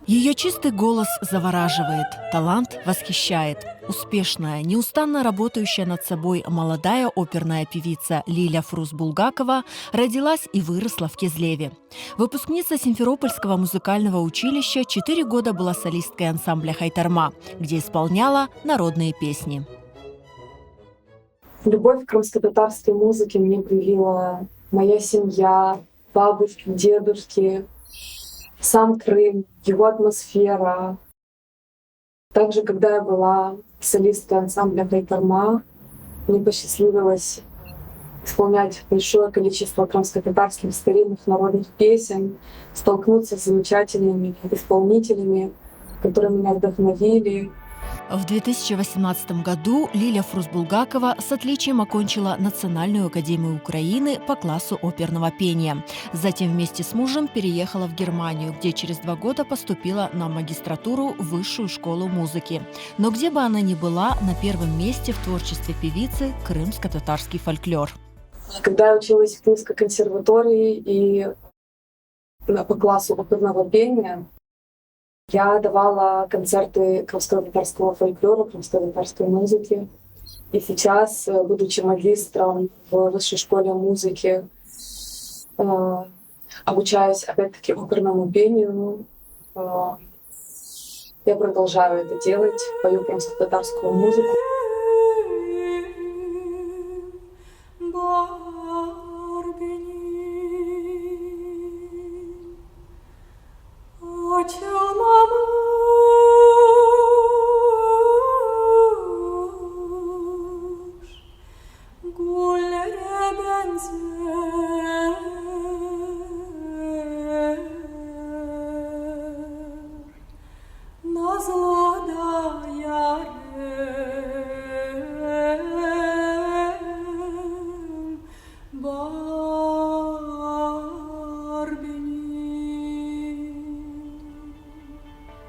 Ее чистый голос завораживает, талант восхищает. Успешная, неустанно работающая над собой молодая оперная певица Лиля Фрус-Булгакова родилась и выросла в Кизлеве. Выпускница Симферопольского музыкального училища 4 года была солисткой ансамбля «Хайтарма», где исполняла народные песни. Любовь к крымско-татарской музыке мне привила моя семья, бабушки, дедушки, сам Крым, его атмосфера. Также, когда я была солисткой ансамбля «Хайтарма», мне посчастливилось исполнять большое количество крымско-татарских старинных народных песен, столкнуться с замечательными исполнителями, которые меня вдохновили. В 2018 году Лиля Фрус-Булгакова с отличием окончила Национальную академию Украины по классу оперного пения. Затем вместе с мужем переехала в Германию, где через 2 года поступила на магистратуру в Высшую школу музыки. Но где бы она ни была, на первом месте в творчестве певицы крымско-татарский фольклор. Когда я училась в Крымской консерватории и по классу оперного пения, я давала концерты крымско-татарского фольклора, крымско-татарской музыки. И сейчас, будучи магистром в Высшей школе музыки, обучаюсь опять-таки оперному пению. Я продолжаю это делать, пою крымско-татарскую музыку.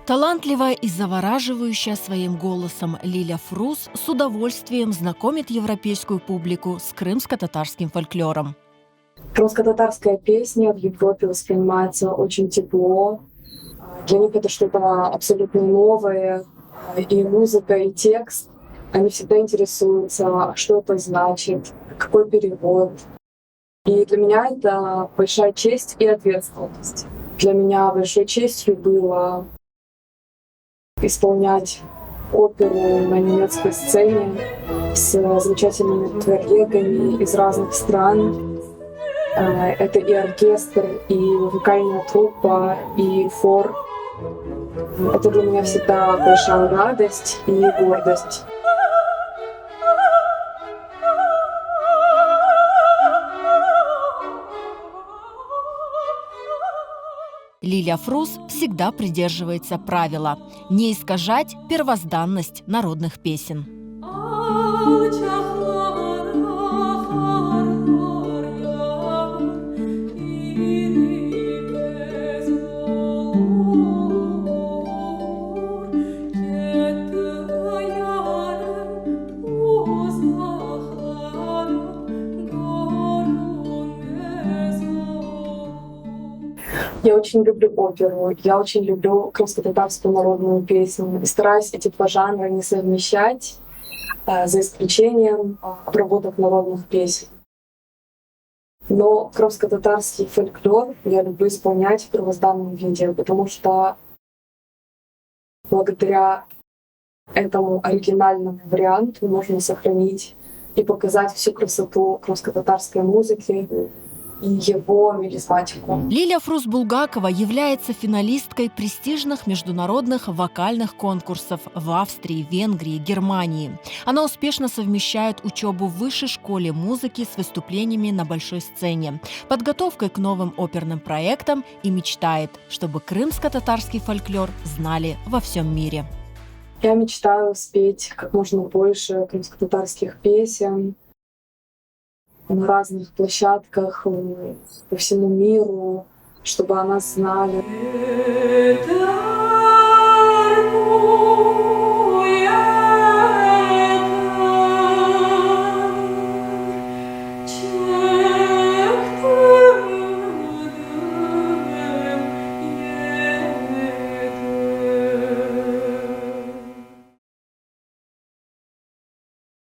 Талантливая и завораживающая своим голосом Лиля Фрус с удовольствием знакомит европейскую публику с крымско-татарским фольклором. Крымско-татарская песня в Европе воспринимается очень тепло. Для них это что-то абсолютно новое. И музыка, и текст. Они всегда интересуются, что это значит, какой перевод. И для меня это большая честь и ответственность. Для меня большой честью было исполнять оперу на немецкой сцене с замечательными коллегами из разных стран. Это и оркестр, и вокальная труппа, и хор. Это для меня всегда большая радость и гордость. Лиля Фрус всегда придерживается правила – не искажать первозданность народных песен. Я очень люблю оперу, я очень люблю крымско-татарскую народную песню. И стараюсь эти два жанра не совмещать, за исключением обработок народных песен. Но крымско-татарский фольклор я люблю исполнять в первозданном виде, потому что благодаря этому оригинальному варианту можно сохранить и показать всю красоту крымско-татарской музыки и его мелизматику. Лиля Фрус-Булгакова является финалисткой престижных международных вокальных конкурсов в Австрии, Венгрии, Германии. Она успешно совмещает учебу в Высшей школе музыки с выступлениями на большой сцене, подготовкой к новым оперным проектам и мечтает, чтобы крымско-татарский фольклор знали во всем мире. Я мечтаю спеть как можно больше крымско-татарских песен, на разных площадках по всему миру, чтобы о нас знали.